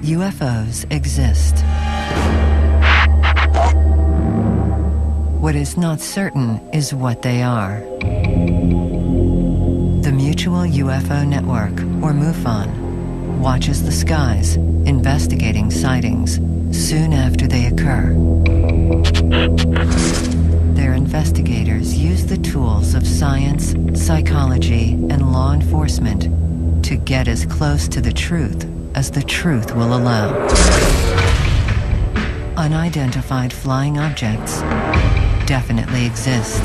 UFOs exist. What is not certain is what they are. The Mutual UFO Network, or MUFON, watches the skies, investigating sightings soon after they occur. Their investigators use the tools of science, psychology, and law enforcement to get as close to the truth as the truth will allow. Unidentified flying objects definitely exist.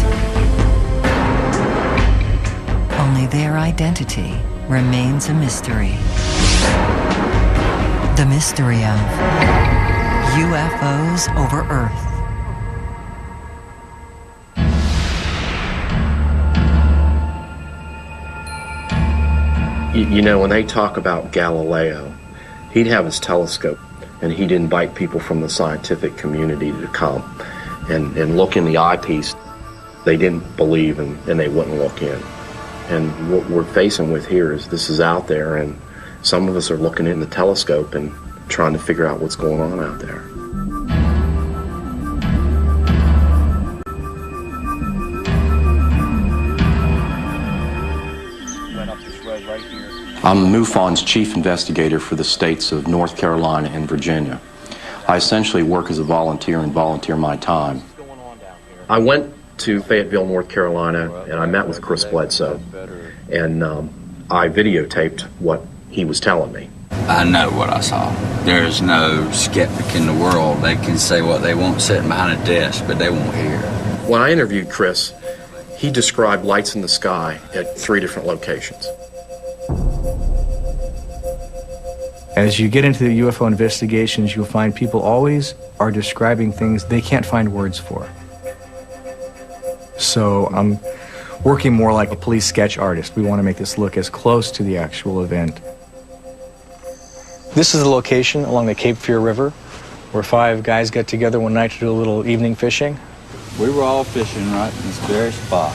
Only their identity remains a mystery. The mystery of UFOs over Earth. You know, when they talk about Galileo, he'd have his telescope and he'd invite people from the scientific community to come and look in the eyepiece. They didn't believe and they wouldn't look in. And what we're facing with here is this is out there, and some of us are looking in the telescope and trying to figure out what's going on out there. I'm MUFON's chief investigator for the states of North Carolina and Virginia. I essentially work as a volunteer and volunteer my time. I went to Fayetteville, North Carolina, and I met with Chris Bledsoe, and I videotaped what he was telling me. I know what I saw. There's no skeptic in the world. They can say what they want sitting behind a desk, but they won't hear. When I interviewed Chris, he described lights in the sky at 3 different locations. As you get into the UFO investigations, you'll find people always are describing things they can't find words for. So I'm working more like a police sketch artist. We want to make this look as close to the actual event. This is the location along the Cape Fear River where 5 guys got together one night to do a little evening fishing. We were all fishing right in this very spot.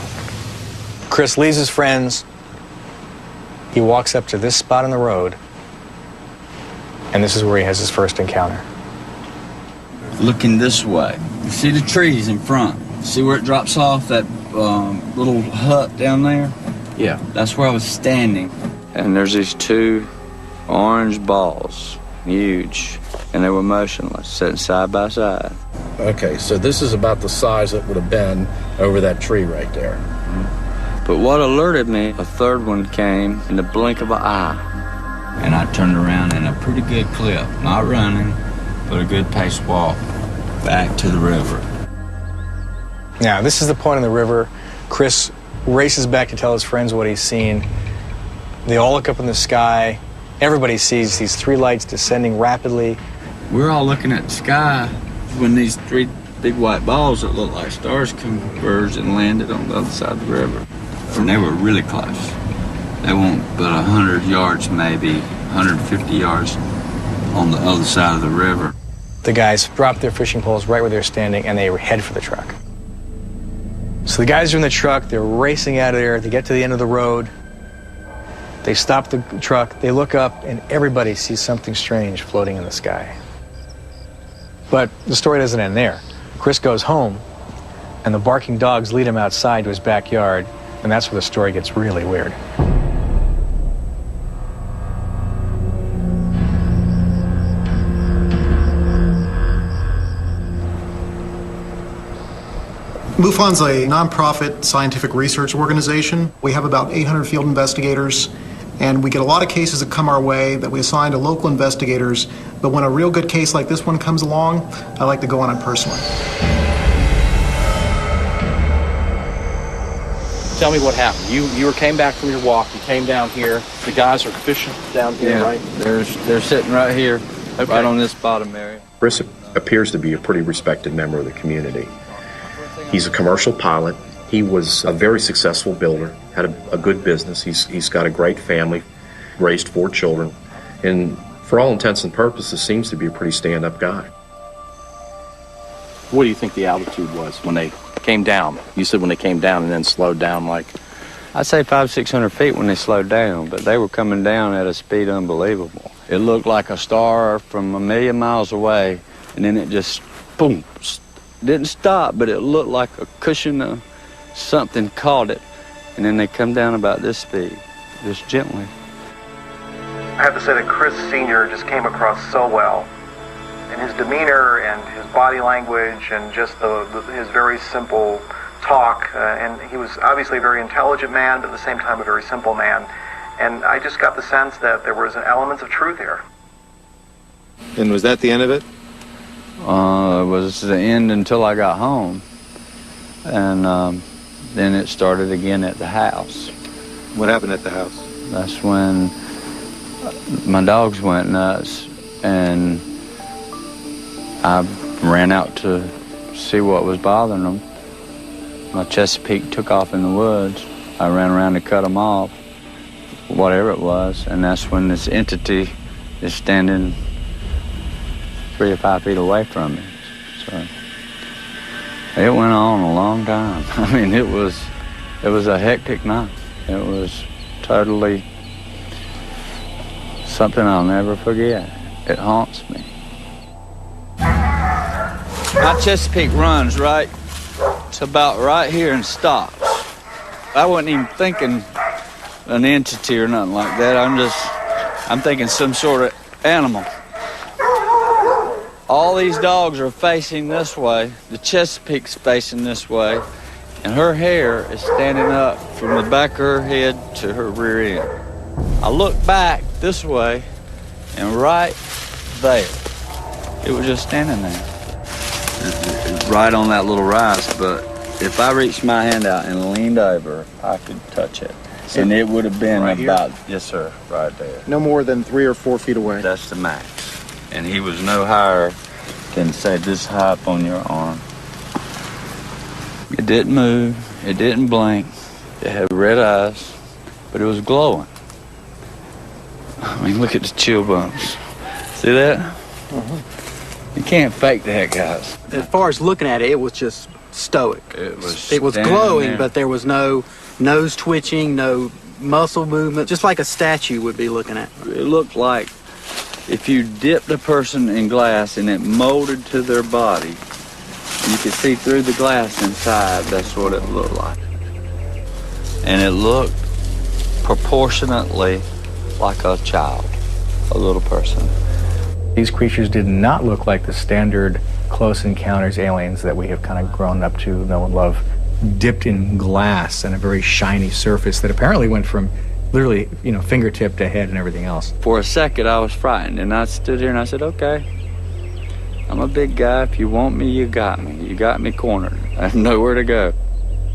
Chris leaves his friends. He walks up to this spot on the road, and this is where he has his first encounter. Looking this way, you see the trees in front. See where it drops off, that little hut down there? Yeah. That's where I was standing. And there's these 2 orange balls, huge, and they were motionless, sitting side by side. Okay, so this is about the size that would have been over that tree right there. But what alerted me, a 3rd one came in the blink of an eye. And I turned around in a pretty good clip, not running, but a good pace walk back to the river. Now, this is the point in the river. Chris races back to tell his friends what he's seen. They all look up in the sky. Everybody sees these 3 lights descending rapidly. We're all looking at the sky when these 3 big white balls that look like stars converged and landed on the other side of the river. And they were really close. They weren't but 100 yards, maybe 150 yards on the other side of the river. The guys drop their fishing poles right where they're standing, and they head for the truck. So the guys are in the truck, they're racing out of there, they get to the end of the road, they stop the truck, they look up, and everybody sees something strange floating in the sky. But the story doesn't end there. Chris goes home, and the barking dogs lead him outside to his backyard, and that's where the story gets really weird. MUFON's a nonprofit scientific research organization. We have about 800 field investigators, and we get a lot of cases that come our way that we assign to local investigators, but when a real good case like this one comes along, I like to go on it personally. Tell me what happened. You came back from your walk, you came down here, the guys are fishing down here, right? They're sitting right here, right on this bottom area. Chris appears to be a pretty respected member of the community. He's a commercial pilot. He was a very successful builder, had a good business. He's got a great family, raised 4 children, and for all intents and purposes seems to be a pretty stand-up guy. What do you think the altitude was when they came down? You said when they came down and then slowed down like I'd say 500-600 feet when they slowed down, but they were coming down at a speed unbelievable. It looked like a star from a million miles away, and then it just, boom, didn't stop, but it looked like a cushion of something caught it, and then they come down about this speed, just gently. I have to say that Chris Sr. just came across so well. And his demeanor and his body language and just his very simple talk, and he was obviously a very intelligent man, but at the same time a very simple man. And I just got the sense that there was an element of truth here. And was that the end of it? It was the end until I got home. And then it started again at the house. What happened at the house? That's when my dogs went nuts, and I ran out to see what was bothering them. My Chesapeake took off in the woods. I ran around to cut them off, whatever it was, and that's when this entity is standing 3 or 5 feet away from me. So it went on a long time. I mean, it was a hectic night. It was totally something I'll never forget. It haunts me. My Chesapeake runs right to about right here and stops. I wasn't even thinking an entity or nothing like that. I'm thinking some sort of animal. All these dogs are facing this way. The Chesapeake's facing this way, and her hair is standing up from the back of her head to her rear end. I look back this way, and right there, it was just standing there. Right on that little rise, but if I reached my hand out and leaned over, I could touch it. So and it would have been right about, yes sir, right there. No more than 3 or 4 feet away. That's the max. And he was no higher than, say, this high up on your arm. It didn't move, it didn't blink, it had red eyes, but it was glowing. I mean, look at the chill bumps. See that? Uh-huh. You can't fake that, guys. As far as looking at it, it was just stoic. It was glowing, there. But there was no nose twitching, no muscle movement, just like a statue would be looking at. It looked like if you dipped a person in glass and it molded to their body, and you could see through the glass inside, that's what it looked like. And it looked proportionately like a child, a little person. These creatures did not look like the standard close encounters aliens that we have kind of grown up to know and love, dipped in glass and a very shiny surface that apparently went from literally, fingertip to head and everything else. For a second, I was frightened, and I stood here and I said, okay, I'm a big guy. If you want me, you got me. You got me cornered. I have nowhere to go.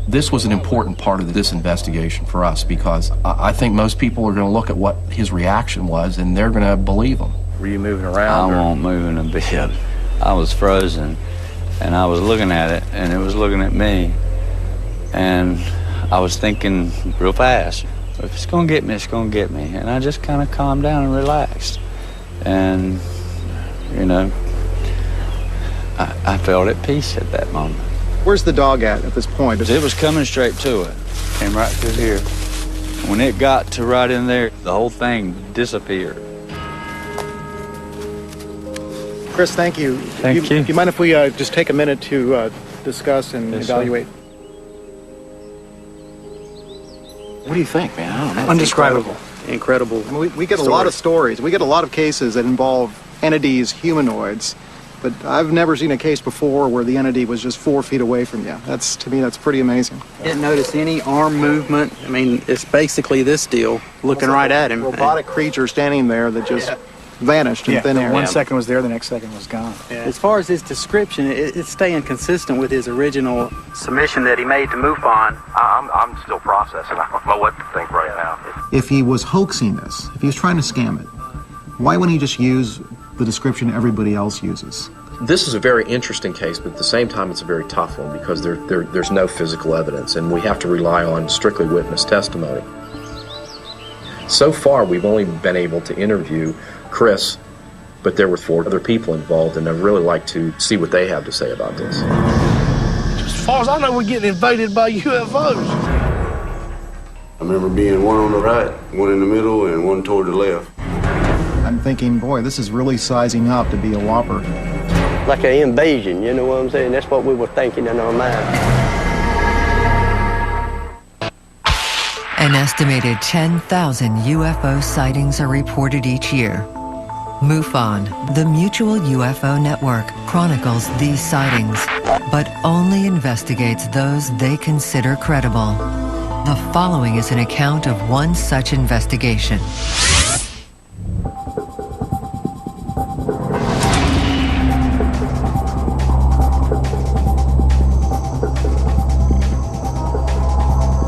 This was an important part of this investigation for us because I think most people are going to look at what his reaction was and they're going to believe him. Were you moving around? I wasn't moving a bit. I was frozen, and I was looking at it, and it was looking at me. And I was thinking real fast, if it's going to get me, it's going to get me. And I just kind of calmed down and relaxed. And, I felt at peace at that moment. Where's the dog at this point? It was coming straight to it. Came right through here. When it got to right in there, the whole thing disappeared. Chris, thank you. Thank you. Do you mind if we just take a minute to discuss and evaluate? Sir. What do you think, man? I don't know. Undescribable. Incredible. I mean, we get a lot of stories. We get a lot of cases that involve entities, humanoids, but I've never seen a case before where the entity was just 4 feet away from you. To me, that's pretty amazing. Didn't notice any arm movement. I mean, it's basically this deal, looking right at him. Robotic creature standing there that just vanished in thin air. 1 second was there, the next second was gone. Yeah. As far as his description, it's staying consistent with his original submission that he made to MUFON. I'm still processing. I don't know what to think right now. If he was hoaxing this, if he was trying to scam it, why wouldn't he just use the description everybody else uses? This is a very interesting case, but at the same time it's a very tough one because there's no physical evidence and we have to rely on strictly witness testimony. So far we've only been able to interview Chris, but there were 4 other people involved, and I'd really like to see what they have to say about this. As far as I know, we're getting invaded by UFOs. I remember being one on the right, one in the middle, and one toward the left. I'm thinking, boy, this is really sizing up to be a whopper. Like an invasion, you know what I'm saying? That's what we were thinking in our mind. An estimated 10,000 UFO sightings are reported each year. MUFON, the Mutual UFO Network, chronicles these sightings, but only investigates those they consider credible. The following is an account of one such investigation.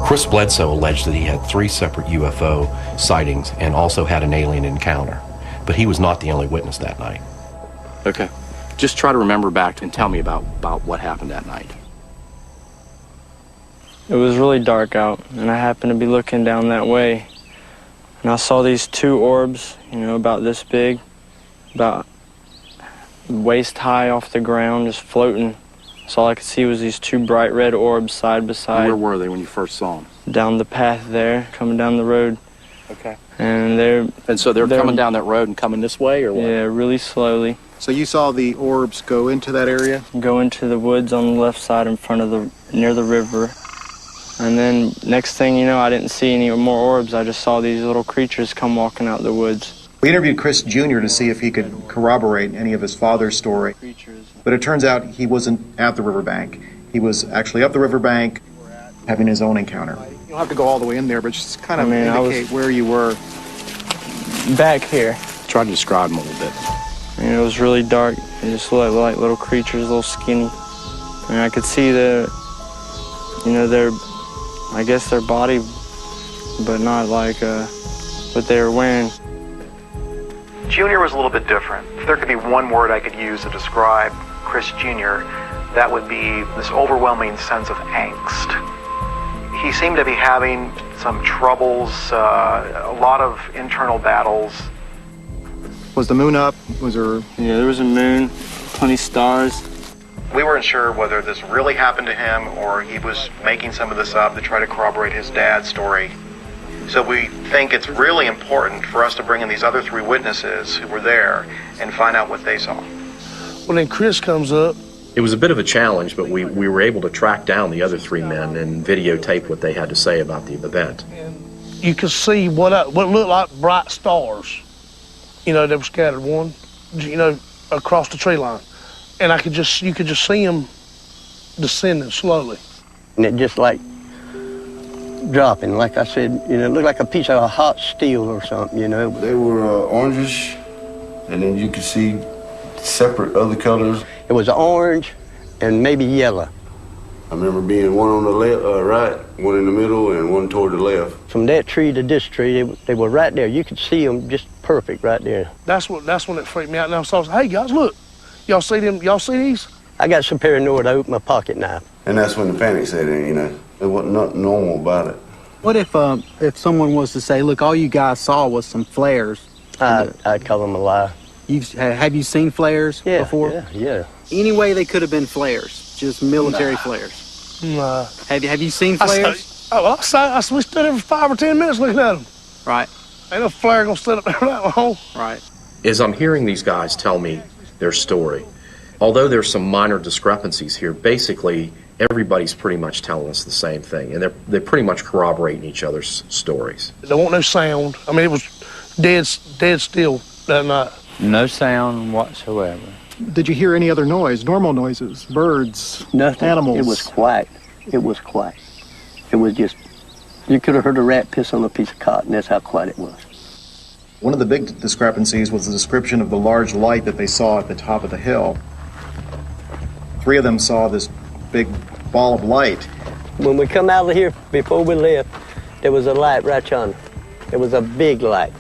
Chris Bledsoe alleged that he had 3 separate UFO sightings and also had an alien encounter, but he was not the only witness that night. Okay. Just try to remember back and tell me about what happened that night. It was really dark out, and I happened to be looking down that way, and I saw these 2 orbs, you know, about this big, about waist high off the ground, just floating. So all I could see was these 2 bright red orbs side by side. Where were they when you first saw them? Down the path there, coming down the road. Okay. And so they're coming down that road and coming this way, or what? Yeah, really slowly. So you saw the orbs go into that area? Go into the woods on the left side in front of near the river. And then next thing you know, I didn't see any more orbs. I just saw these little creatures come walking out the woods. We interviewed Chris Jr. to see if he could corroborate any of his father's story. But it turns out he wasn't at the riverbank. He was actually up the riverbank having his own encounter. You don't have to go all the way in there, but just kind of indicate where you were. Back here. Try to describe them a little bit. And it was really dark. They just looked like little creatures, little skinny. And I could see I guess their body, but not like what they were wearing. Junior was a little bit different. If there could be one word I could use to describe Chris Jr., that would be this overwhelming sense of angst. He seemed to be having some troubles, a lot of internal battles. Was the moon up? Was there... Yeah, there was a moon, plenty of stars. We weren't sure whether this really happened to him or he was making some of this up to try to corroborate his dad's story. So we think it's really important for us to bring in these other 3 witnesses who were there and find out what they saw. Well, then Chris comes up. It was a bit of a challenge, but we were able to track down the other 3 men and videotape what they had to say about the event. You could see what looked like bright stars, you know, that were scattered across the tree line. And you could just see them descending slowly. And it just like dropping, like I said, it looked like a piece of hot steel or something, They were orangish, and then you could see separate other colors. It was orange and maybe yellow. I remember being one on the right, one in the middle, and one toward the left. From that tree to this tree, they were right there. You could see them just perfect right there. That's when it freaked me out. And I said, hey guys, look, y'all see them? Y'all see these? I got so paranoid I opened my pocket knife. And that's when the panic set in, There wasn't nothing normal about it. What if someone was to say, look, all you guys saw was some flares? I'd call them a lie. Have you seen flares before? Yeah. Any way they could have been flares, just military flares? Nah. Have you seen flares? We stood there for 5 or 10 minutes looking at them. Right. Ain't no flare gonna sit up there that long. Right. As I'm hearing these guys tell me their story, although there's some minor discrepancies here, basically everybody's pretty much telling us the same thing, and they're pretty much corroborating each other's stories. There wasn't no sound. I mean, it was dead still that night. No sound whatsoever. Did you hear any other noise, normal noises, birds, Nothing. animals? It was quiet. It was quiet. It was just, you could have heard a rat piss on a piece of cotton. That's how quiet it was. One of the big discrepancies was the description of the large light that they saw at the top of the hill. 3 of them saw this big ball of light. When we come out of here, before we left, there was a light right yonder. It was a big light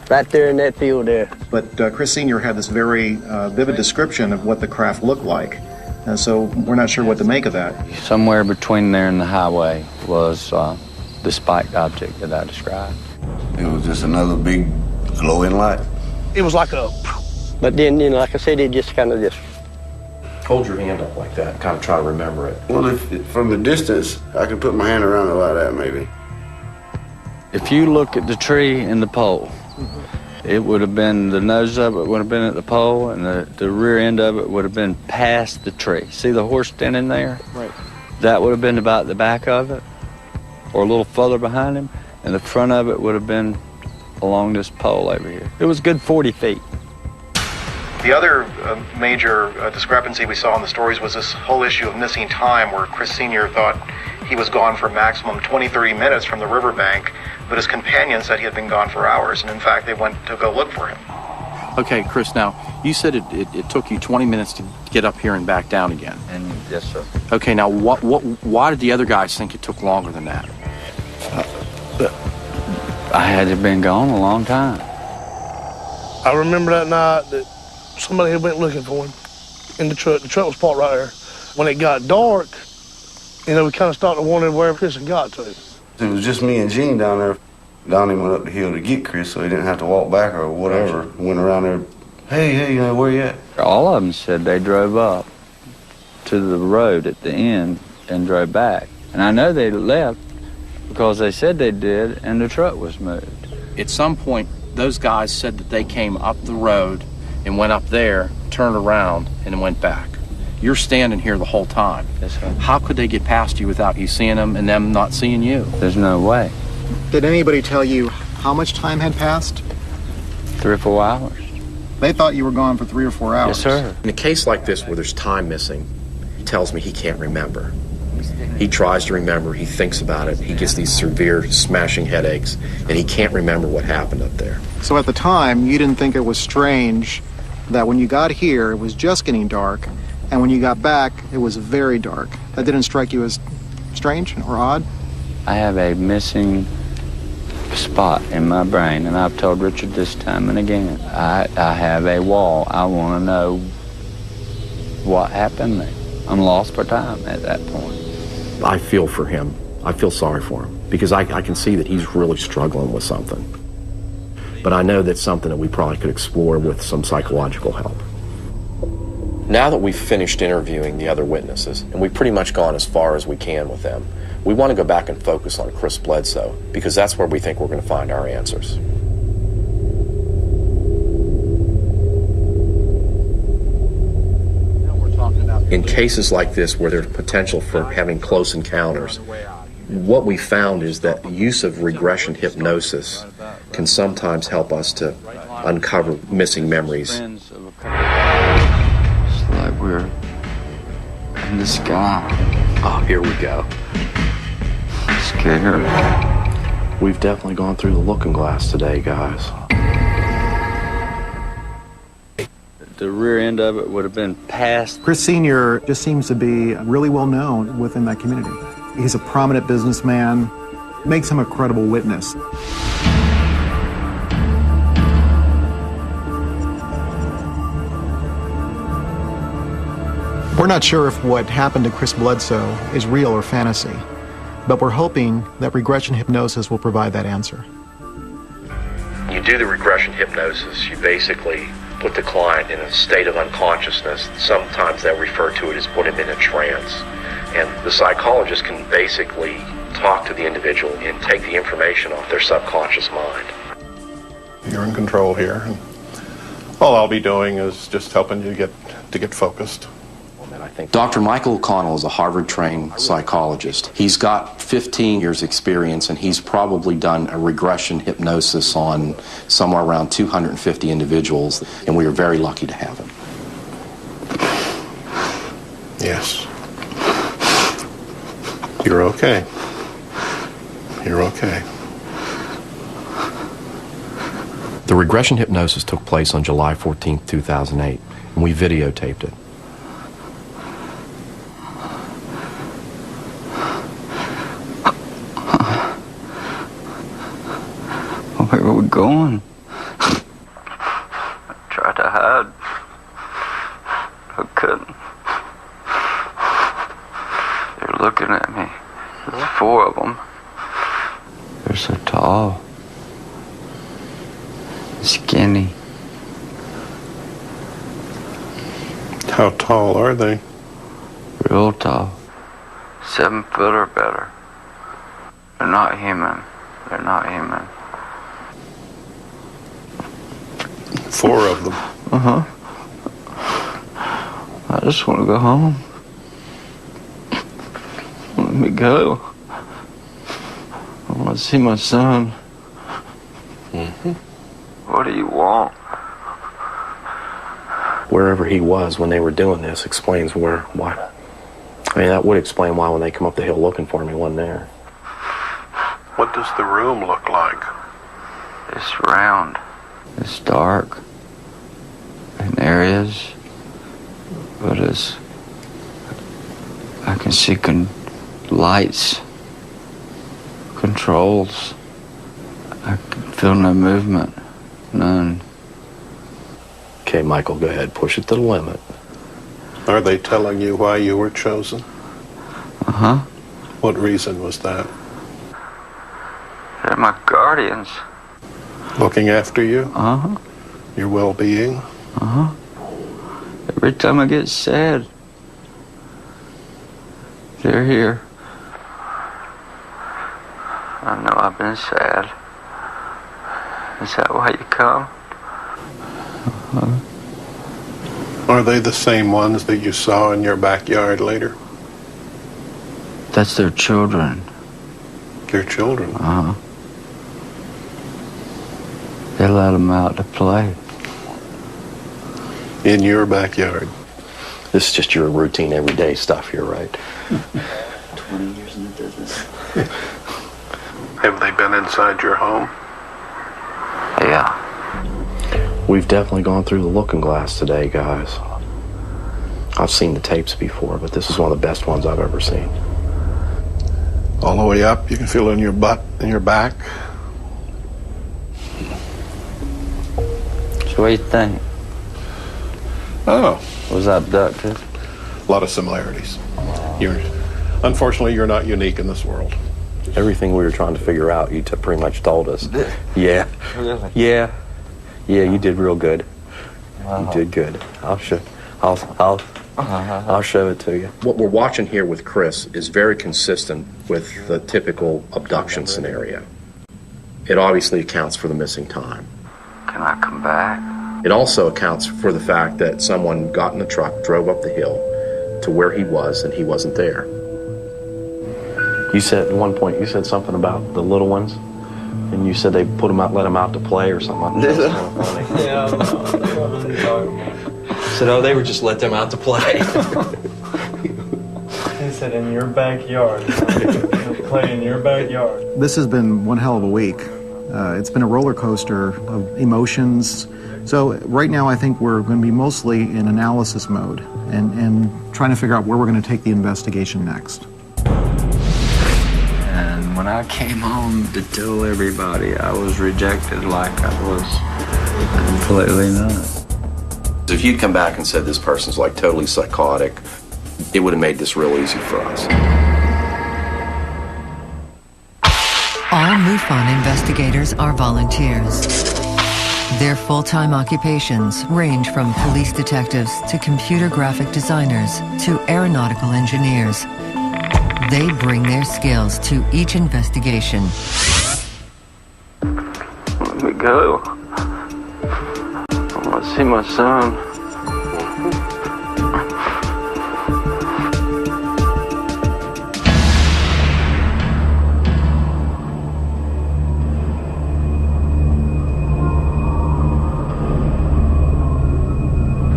right there in that field there. But Chris Sr. had this very vivid description of what the craft looked like. So we're not sure what to make of that. Somewhere between there and the highway was the spiked object that I described. It was just another big glowing light. It was like a... But then, like I said, it just kind of just... Hold your hand up like that and kind of try to remember it. Well, from the distance, I could put my hand around it like that, maybe. If you look at the tree and the pole, it would have been, the nose of it would have been at the pole, and the rear end of it would have been past the tree. See the horse standing there? Right. That would have been about the back of it, or a little further behind him, and the front of it would have been along this pole over here. It was a good 40 feet. The other major discrepancy we saw in the stories was this whole issue of missing time, where Chris Sr. thought he was gone for maximum 20-30 minutes from the riverbank, but his companion said he had been gone for hours, and in fact they went to go look for him. Okay, Chris, now, you said it took you 20 minutes to get up here and back down again. And yes, sir. Okay, now, why did the other guys think it took longer than that? I had been gone a long time. I remember that night that somebody had went looking for him in the truck. The truck was parked right there. When it got dark, we kind of started wondering where Chris had got to. It was just me and Gene down there. Donnie went up the hill to get Chris so he didn't have to walk back or whatever. Went around there, hey, where you at? All of them said they drove up to the road at the end and drove back. And I know they left because they said they did, and the truck was moved. At some point, those guys said that they came up the road and went up there, turned around, and went back. You're standing here the whole time. Yes, sir. How could they get past you without you seeing them and them not seeing you? There's no way. Did anybody tell you how much time had passed? 3 or 4 hours. They thought you were gone for 3 or 4 hours. Yes, sir. In a case like this where there's time missing, he tells me he can't remember. He tries to remember, he thinks about it, he gets these severe smashing headaches, and he can't remember what happened up there. So at the time, you didn't think it was strange that when you got here, it was just getting dark, and when you got back, it was very dark. That didn't strike you as strange or odd? I have a missing spot in my brain, and I've told Richard this time and again. I have a wall. I want to know what happened there. I'm lost for time at that point. I feel for him. I feel sorry for him because I can see that he's really struggling with something. But I know that's something that we probably could explore with some psychological help. Now that we've finished interviewing the other witnesses, and we've pretty much gone as far as we can with them, we want to go back and focus on Chris Bledsoe because that's where we think we're going to find our answers. In cases like this where there's potential for having close encounters, what we found is that the use of regression hypnosis can sometimes help us to uncover missing memories. It's like we're in the sky. Oh, here we go. Scared. We've definitely gone through the looking glass today, guys. The rear end of it would have been past. Chris Sr. just seems to be really well known within that community. He's a prominent businessman, makes him a credible witness. We're not sure if what happened to Chris Bledsoe is real or fantasy, but we're hoping that regression hypnosis will provide that answer. You do the regression hypnosis, you basically put the client in a state of unconsciousness. Sometimes they'll refer to it as put him in a trance. And the psychologist can basically talk to the individual and take the information off their subconscious mind. You're in control here. And all I'll be doing is just helping you to get focused. Dr. Michael O'Connell is a Harvard-trained psychologist. He's got 15 years experience, and he's probably done a regression hypnosis on somewhere around 250 individuals, and we are very lucky to have him. Yes. You're okay. You're okay. The regression hypnosis took place on July 14, 2008, and we videotaped it. Where were we going? I tried to hide. I couldn't. They were looking at me. There's 4 of them. They're so tall. Skinny. How tall are they? Real tall. 7 foot or better. They're not human. They're not human. 4 of them. Uh-huh. I just want to go home. Let me go. I want to see my son. Mm-hmm. What do you want? Wherever he was when they were doing this explains why. I mean, that would explain why when they come up the hill looking for him, he wasn't there. What does the room look like? It's round. It's dark in areas, but I can see lights, controls. I can feel no movement, none. Okay, Michael, go ahead. Push it to the limit. Are they telling you why you were chosen? Uh-huh. What reason was that? They're my guardians. Looking after you? Uh-huh. Your well-being? Uh-huh. Every time I get sad, they're here. I know I've been sad. Is that why you come? Are they the same ones that you saw in your backyard later? That's their children. Their children? Uh-huh. They let them out to play. In your backyard? This is just your routine everyday stuff here, right? 20 years in the business. Have they been inside your home? Yeah. We've definitely gone through the looking glass today, guys. I've seen the tapes before, but this is one of the best ones I've ever seen. All the way up? You can feel it in your butt and your back? So what do you think? Oh. Was I abducted? A lot of similarities. Unfortunately, you're not unique in this world. Everything we were trying to figure out, you pretty much told us. Yeah. Really? Yeah. Yeah, you did real good. Wow. You did good. I'll show it to you. What we're watching here with Chris is very consistent with the typical abduction scenario. It obviously accounts for the missing time. Can I come back? It also accounts for the fact that someone got in the truck, drove up the hill to where he was, and he wasn't there. You said at one point, you said something about the little ones, and you said they put them out, let them out to play or something. That was kind of funny. Yeah, said, oh, they were just let them out to play. He said, in your backyard. Play in your backyard. This has been one hell of a week. It's been a roller coaster of emotions. So right now I think we're going to be mostly in analysis mode and trying to figure out where we're going to take the investigation next. And when I came home to tell everybody, I was rejected like I was completely nuts. If you'd come back and said this person's like totally psychotic, it would have made this real easy for us. All MUFON investigators are volunteers. Their full-time occupations range from police detectives to computer graphic designers to aeronautical engineers. They bring their skills to each investigation. Let me go. I want to see my son.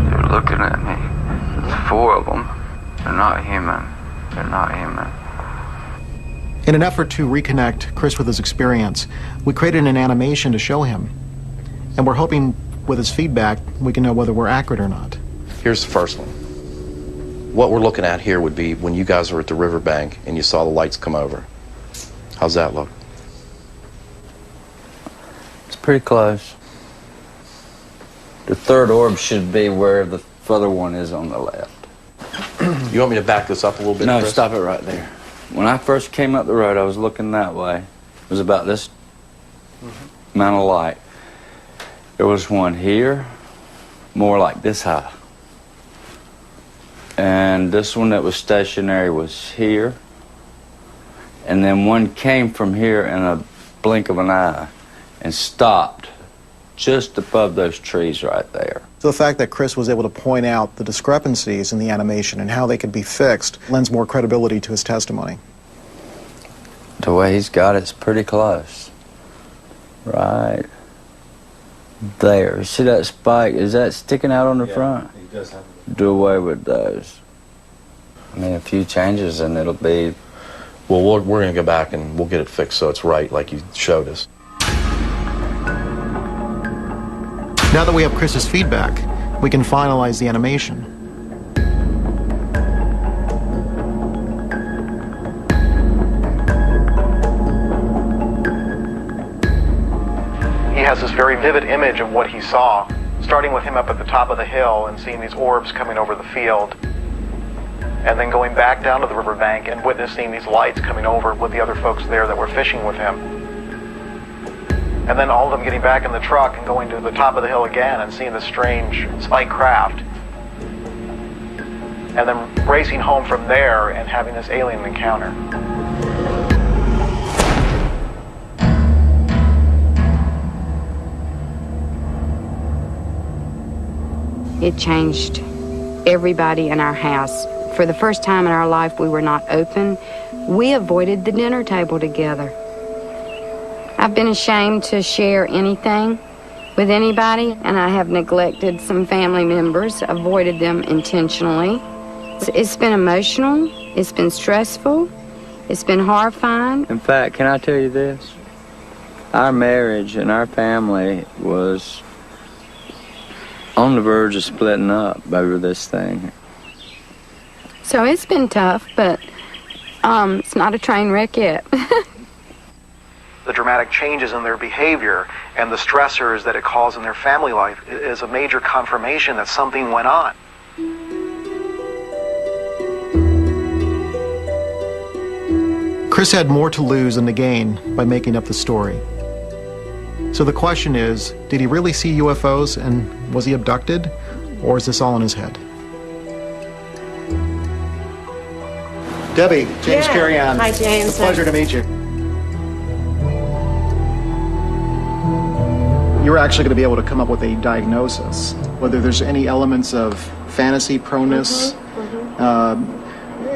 They're looking at me. There's 4 of them. They're not human. They're not human. In an effort to reconnect Chris with his experience, we created an animation to show him. And we're hoping with his feedback, we can know whether we're accurate or not. Here's the first one. What we're looking at here would be when you guys were at the riverbank and you saw the lights come over. How's that look? It's pretty close. The 3rd orb should be where the other one is on the left. You want me to back this up a little bit, No, Chris? stop it right there. When I first came up the road, I was looking that way. It was about this amount of light. There was one here, more like this high. And this one that was stationary was here. And then one came from here in a blink of an eye and stopped just above those trees right there. So the fact that Chris was able to point out the discrepancies in the animation and how they could be fixed lends more credibility to his testimony. The way he's got it's pretty close. Right there. See that spike? Is that sticking out on the front? He does have Do away with those. I mean, a few changes and it'll be... Well, we're going to go back and we'll get it fixed so it's right like you showed us. Now that we have Chris's feedback, we can finalize the animation. He has this very vivid image of what he saw, starting with him up at the top of the hill and seeing these orbs coming over the field, and then going back down to the riverbank and witnessing these lights coming over with the other folks there that were fishing with him. And then all of them getting back in the truck and going to the top of the hill again and seeing this strange spike craft. And then racing home from there and having this alien encounter. It changed everybody in our house. For the first time in our life, we were not open. We avoided the dinner table together. I've been ashamed to share anything with anybody, and I have neglected some family members, avoided them intentionally. It's been emotional, it's been stressful, it's been horrifying. In fact, can I tell you this? Our marriage and our family was on the verge of splitting up over this thing. So it's been tough, but it's not a train wreck yet. The dramatic changes in their behavior and the stressors that it caused in their family life is a major confirmation that something went on. Chris had more to lose than to gain by making up the story. So the question is, did he really see UFOs and was he abducted, or is this all in his head? Debbie, James Carrion. Hi, James. It's a pleasure to meet you. You're actually going to be able to come up with a diagnosis, whether there's any elements of fantasy proneness,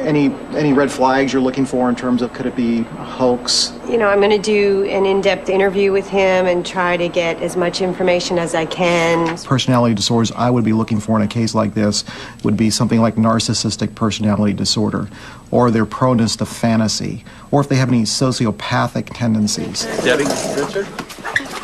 any red flags you're looking for in terms of could it be a hoax? You know, I'm going to do an in-depth interview with him and try to get as much information as I can. Personality disorders I would be looking for in a case like this would be something like narcissistic personality disorder, or their proneness to fantasy, or if they have any sociopathic tendencies. Debbie, Richard.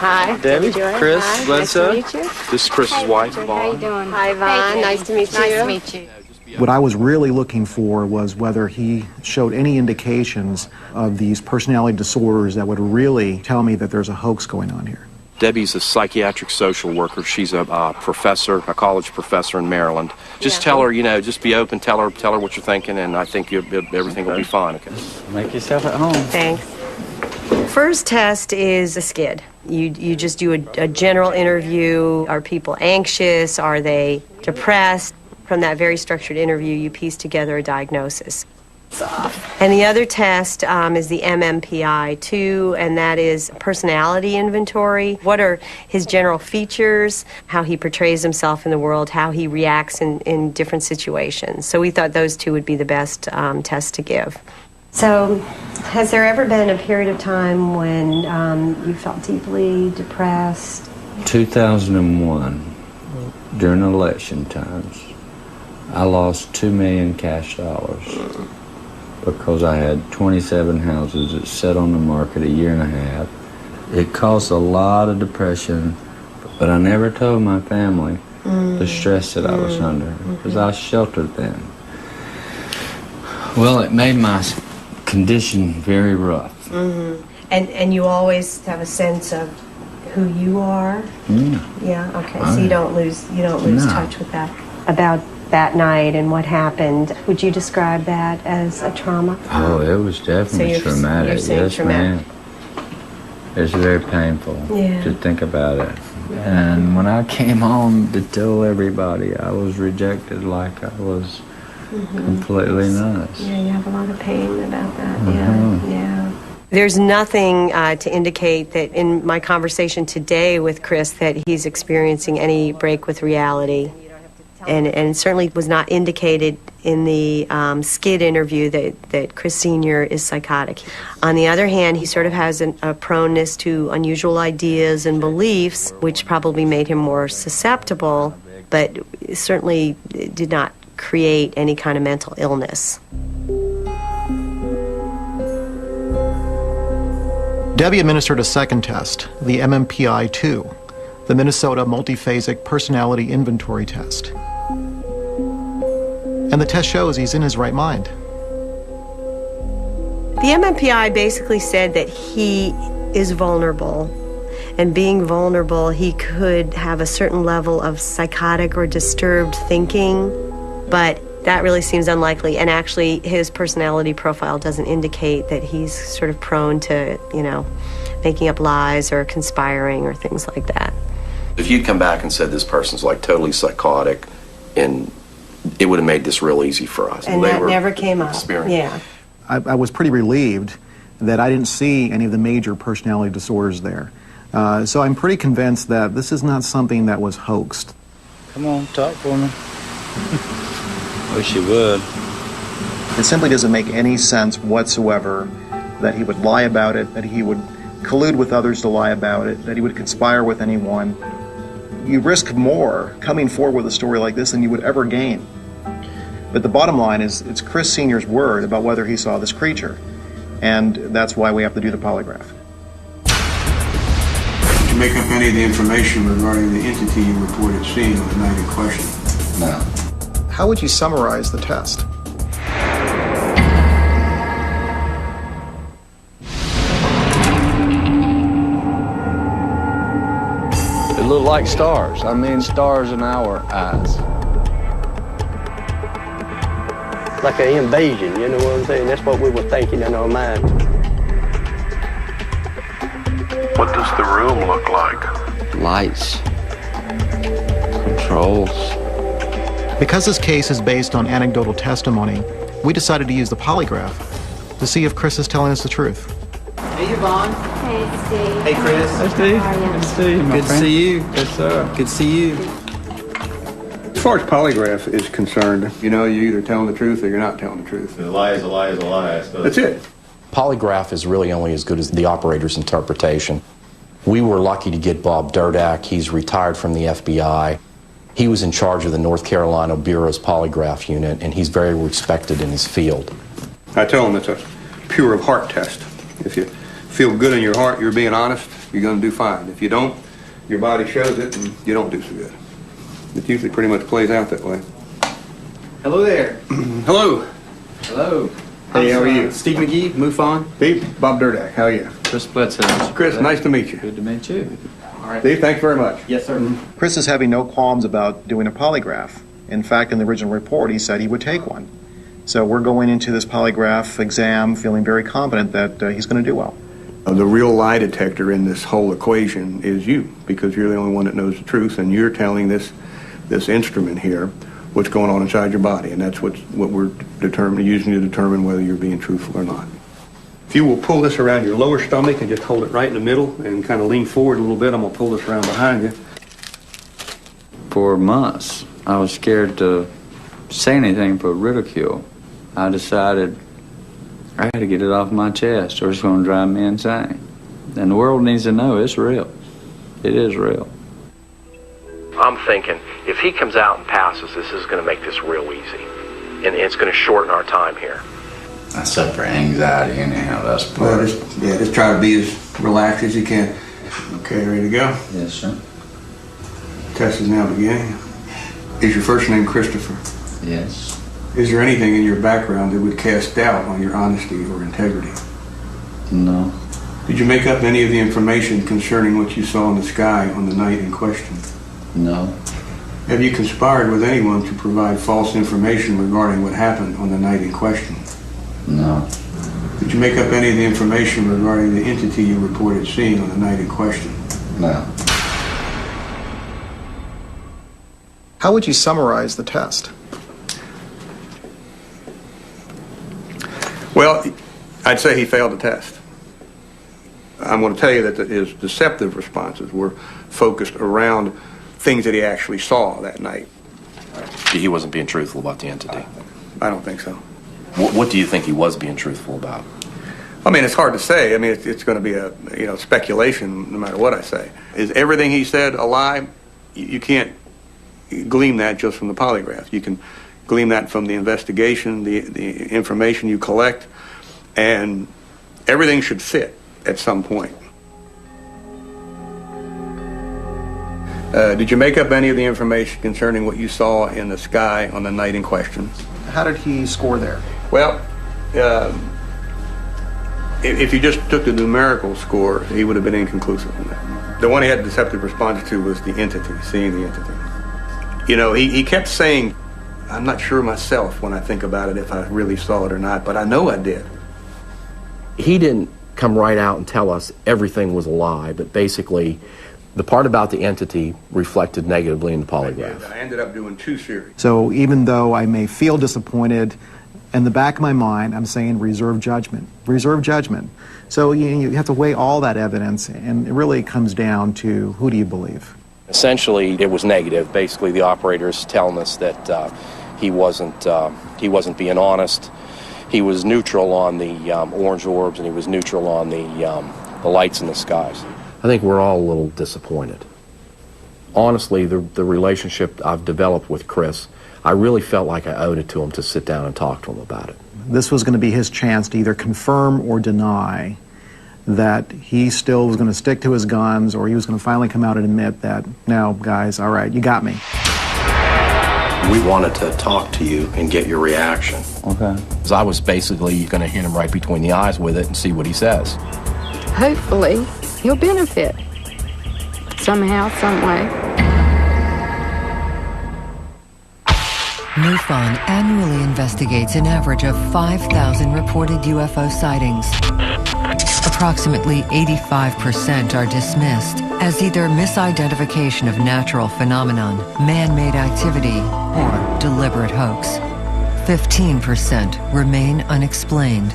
Hi. Debbie, Chris, Hi. Lensa. Nice to meet you. This is Chris's wife, How Vaughn. you doing? Hi, Vaughn. Nice to meet you. Nice to meet you. What I was really looking for was whether he showed any indications of these personality disorders that would really tell me that there's a hoax going on here. Debbie's a psychiatric social worker. She's a professor, a college professor in Maryland. Just tell her, you know, just be open, tell her what you're thinking, and I think everything will be fine, okay? Make yourself at home. Thanks. First test is a skid. You just do a general interview. Are people anxious? Are they depressed? From that very structured interview, you piece together a diagnosis. And the other test is the MMPI-2, and that is personality inventory. What are his general features, how he portrays himself in the world, how he reacts in different situations. So we thought those two would be the best tests to give. So has there ever been a period of time when you felt deeply depressed? 2001, during election times, I lost $2 million cash dollars because I had 27 houses that sat on the market a year and a half. It caused a lot of depression, but I never told my family the stress that I was under because I was sheltered then. Well, it made my condition very rough. And you always have a sense of who you are? Yeah, okay. So you don't lose touch with that. About that night and what happened, would you describe that as a trauma? Oh, it was definitely traumatic. Yes, ma'am. It's very painful to think about it. And when I came home to tell everybody, I was rejected like I was completely nuts. Yeah, you have a lot of pain about that. Yeah. There's nothing to indicate that in my conversation today with Chris that he's experiencing any break with reality. And it certainly was not indicated in the skid interview that Chris Sr. is psychotic. On the other hand, he sort of has a proneness to unusual ideas and beliefs, which probably made him more susceptible, but certainly did not create any kind of mental illness. Debbie administered a second test, the MMPI-2, the Minnesota Multiphasic Personality Inventory Test. And the test shows he's in his right mind. The MMPI basically said that he is vulnerable, and being vulnerable, he could have a certain level of psychotic or disturbed thinking, but that really seems unlikely, and actually his personality profile doesn't indicate that he's sort of prone to, making up lies or conspiring or things like that. If you'd come back and said this person's like totally psychotic, and it would have made this real easy for us. And that never came up. Yeah. I was pretty relieved that I didn't see any of the major personality disorders there. So I'm pretty convinced that this is not something that was hoaxed. Come on, talk for me. Wish you would. It simply doesn't make any sense whatsoever that he would lie about it, that he would collude with others to lie about it, that he would conspire with anyone. You risk more coming forward with a story like this than you would ever gain. But the bottom line is, it's Chris Sr.'s word about whether he saw this creature. And that's why we have to do the polygraph. Did you make up any of the information regarding the entity you reported seeing on the night in question? No. How would you summarize the test? It looked like stars. I mean, stars in our eyes. Like an invasion, you know what I'm saying? That's what we were thinking in our mind. What does the room look like? Lights. Controls. Because this case is based on anecdotal testimony, we decided to use the polygraph to see if Chris is telling us the truth. Hey, Yvonne. Hey, Steve. Hey, Chris. Hey, Steve. Good to see you, my Good to friend. see you. Yes, sir. Good to see you. As far as polygraph is concerned, you're either telling the truth or you're not telling the truth. A lie is a lie is a lie, I suppose. That's it. Polygraph is really only as good as the operator's interpretation. We were lucky to get Bob Durdak. He's retired from the FBI. He was in charge of the North Carolina Bureau's polygraph unit, and he's very respected in his field. I tell them it's a pure of heart test. If you feel good in your heart, you're being honest, you're going to do fine. If you don't, your body shows it, and you don't do so good. It usually pretty much plays out that way. Hello there. Hello. Hello. Hey, how are you? Steve McGee, MUFON. Steve, Bob Durdak, how are you? Chris Bledsoe. Chris, nice to meet you. Good to meet you. All right. Steve, thanks very much. Yes, sir. Chris is having no qualms about doing a polygraph. In fact, in the original report, he said he would take one. So we're going into this polygraph exam feeling very confident that he's going to do well. The real lie detector in this whole equation is you, because you're the only one that knows the truth, and you're telling this instrument here what's going on inside your body, and that's what we're using to determine whether you're being truthful or not. If you will pull this around your lower stomach and just hold it right in the middle and kind of lean forward a little bit, I'm going to pull this around behind you. For months, I was scared to say anything for ridicule. I decided I had to get it off my chest or it's going to drive me insane. And the world needs to know it's real. It is real. I'm thinking, if he comes out and passes, this is going to make this real easy. And it's going to shorten our time here. I suffer anxiety anyhow, that's Well, just try to be as relaxed as you can. Okay, ready to go? Yes, sir. Test is now beginning. Is your first name Christopher? Yes. Is there anything in your background that would cast doubt on your honesty or integrity? No. Did you make up any of the information concerning what you saw in the sky on the night in question? No. Have you conspired with anyone to provide false information regarding what happened on the night in question? No. Did you make up any of the information regarding the entity you reported seeing on the night in question? No. How would you summarize the test? Well, I'd say he failed the test. I'm going to tell you that his deceptive responses were focused around things that he actually saw that night. He wasn't being truthful about the entity. I don't think so. What do you think he was being truthful about? I mean, it's hard to say. I mean, it's going to be a speculation no matter what I say. Is everything he said a lie? You can't glean that just from the polygraph. You can glean that from the investigation, the information you collect, and everything should fit at some point. Did you make up any of the information concerning what you saw in the sky on the night in question? How did he score there? Well, if you just took the numerical score, he would have been inconclusive on that. The one he had deceptive response to was the entity, seeing the entity. You know, he kept saying, I'm not sure myself when I think about it if I really saw it or not, but I know I did. He didn't come right out and tell us everything was a lie, but basically the part about the entity reflected negatively in the polygraph. I ended up doing 2 series. So even though I may feel disappointed, in the back of my mind, I'm saying reserve judgment. Reserve judgment. So you have to weigh all that evidence, and it really comes down to who do you believe? Essentially, it was negative. Basically, the operator's telling us that he wasn't being honest. He was neutral on the orange orbs, and he was neutral on the lights in the skies. I think we're all a little disappointed. Honestly, the relationship I've developed with Chris, I really felt like I owed it to him to sit down and talk to him about it. This was going to be his chance to either confirm or deny that he still was going to stick to his guns, or he was going to finally come out and admit that, no, guys, all right, you got me. We wanted to talk to you and get your reaction. Okay. Because I was basically going to hit him right between the eyes with it and see what he says. Hopefully, he'll benefit somehow, some way. MUFON annually investigates an average of 5,000 reported UFO sightings. Approximately 85% are dismissed as either misidentification of natural phenomenon, man-made activity, or deliberate hoax. 15% remain unexplained.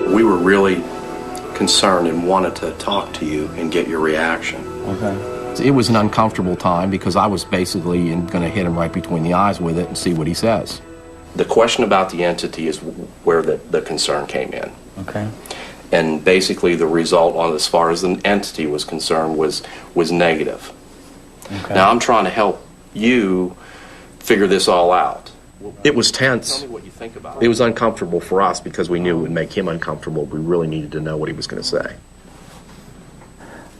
We were really concerned and wanted to talk to you and get your reaction. Okay. It was an uncomfortable time because I was basically going to hit him right between the eyes with it and see what he says. The question about the entity is where the concern came in. Okay. And basically the result on as far as the entity was concerned was negative. Okay. Now I'm trying to help you figure this all out. It was tense. Tell me what you think about it. It was uncomfortable for us because we knew it would make him uncomfortable. We really needed to know what he was going to say.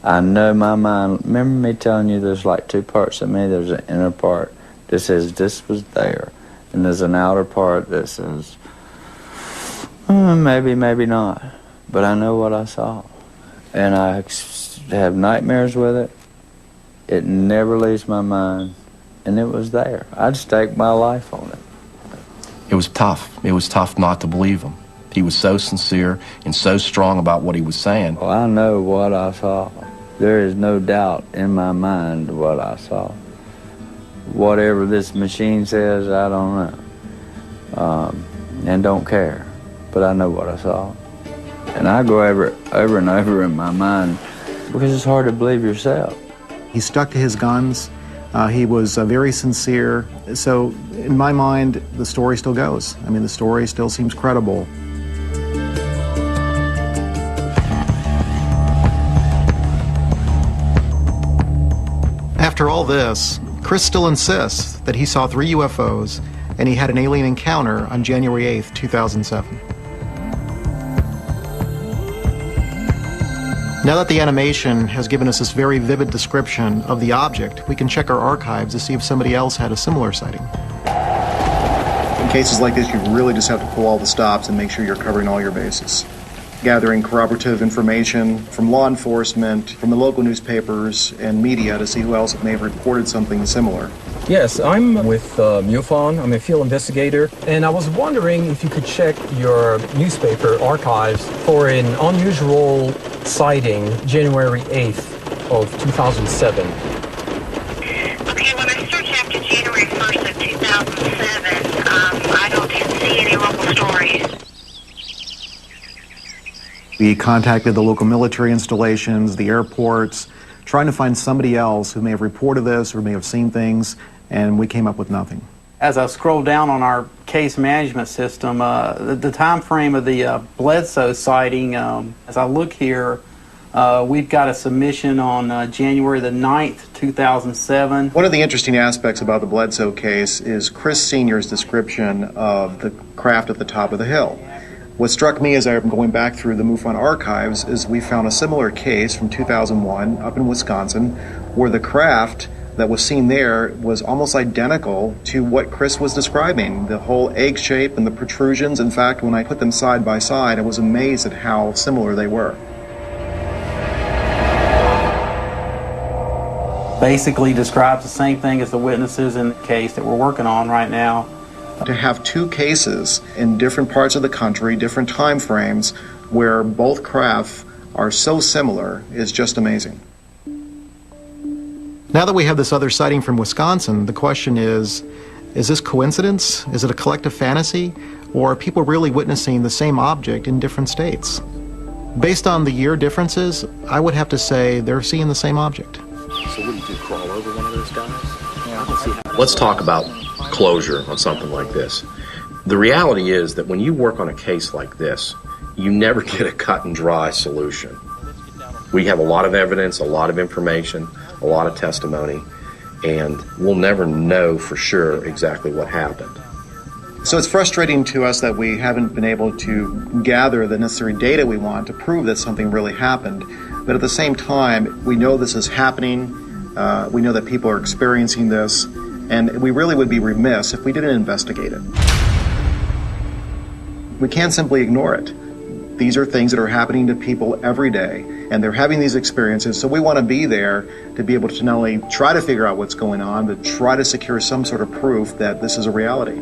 I know my mind. Remember me telling you there's like 2 parts of me? There's an inner part that says this was there, and there's an outer part that says maybe, maybe not. But I know what I saw, and I have nightmares with it. It never leaves my mind, and it was there. I'd stake my life on it. It was tough. It was tough not to believe him. He was so sincere and so strong about what he was saying. Well, I know what I saw. There is no doubt in my mind what I saw. Whatever this machine says, I don't know. And don't care. But I know what I saw. And I go over and over in my mind because it's hard to believe yourself. He stuck to his guns. He was very sincere. So in my mind, the story still goes. I mean, the story still seems credible. After all this, Chris still insists that he saw 3 UFOs and he had an alien encounter on January 8th, 2007. Now that the animation has given us this very vivid description of the object, we can check our archives to see if somebody else had a similar sighting. In cases like this, you really just have to pull all the stops and make sure you're covering all your bases. gathering corroborative information from law enforcement, from the local newspapers and media to see who else may have reported something similar. Yes, I'm with MUFON. I'm a field investigator, and I was wondering if you could check your newspaper archives for an unusual sighting January 8th of 2007. Okay, when I search after January 1st of 2007, I don't see any local stories. We contacted the local military installations, the airports, trying to find somebody else who may have reported this or may have seen things, and we came up with nothing. As I scroll down on our case management system, the time frame of the Bledsoe sighting, as I look here, we've got a submission on January the 9th, 2007. One of the interesting aspects about the Bledsoe case is Chris Sr.'s description of the craft at the top of the hill. What struck me as I'm going back through the MUFON archives is we found a similar case from 2001 up in Wisconsin where the craft that was seen there was almost identical to what Chris was describing. The whole egg shape and the protrusions. In fact, when I put them side by side, I was amazed at how similar they were. Basically describes the same thing as the witnesses in the case that we're working on right now. To have two cases in different parts of the country, different time frames, where both crafts are so similar is just amazing. Now that we have this other sighting from Wisconsin, the question is this coincidence? Is it a collective fantasy? Or are people really witnessing the same object in different states? Based on the year differences, I would have to say they're seeing the same object. So what do you do, crawl over one of those guys? Yeah. Let's talk about closure on something like this. The reality is that when you work on a case like this, you never get a cut and dry solution. We have a lot of evidence, a lot of information, a lot of testimony, and we'll never know for sure exactly what happened. So it's frustrating to us that we haven't been able to gather the necessary data we want to prove that something really happened. But at the same time, we know this is happening. We know that people are experiencing this, and we really would be remiss if we didn't investigate it. We can't simply ignore it. These are things that are happening to people every day, and they're having these experiences, so we want to be there to be able to not only try to figure out what's going on, but try to secure some sort of proof that this is a reality.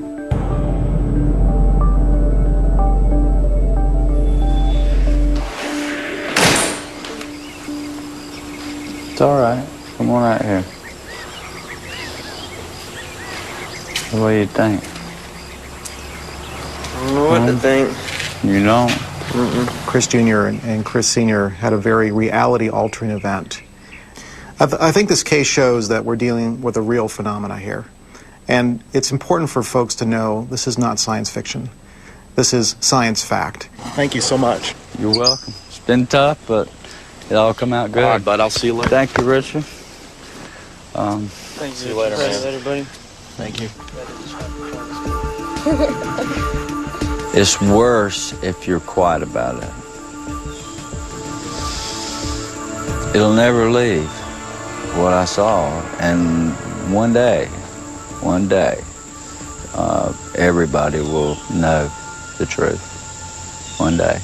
It's all right. Come on out here. What do you think? I don't know what to think. You don't? Chris Jr. and Chris Sr. had a very reality-altering event. I think this case shows that we're dealing with a real phenomena here. And it's important for folks to know this is not science fiction. This is science fact. Thank you so much. You're welcome. It's been tough, but it all come out good. All right, bud. I'll see you later. Thank you, Richard. Thank you. See you later, man. Later, buddy. Thank you. It's worse if you're quiet about it. It'll never leave what I saw, and one day, everybody will know the truth. One day.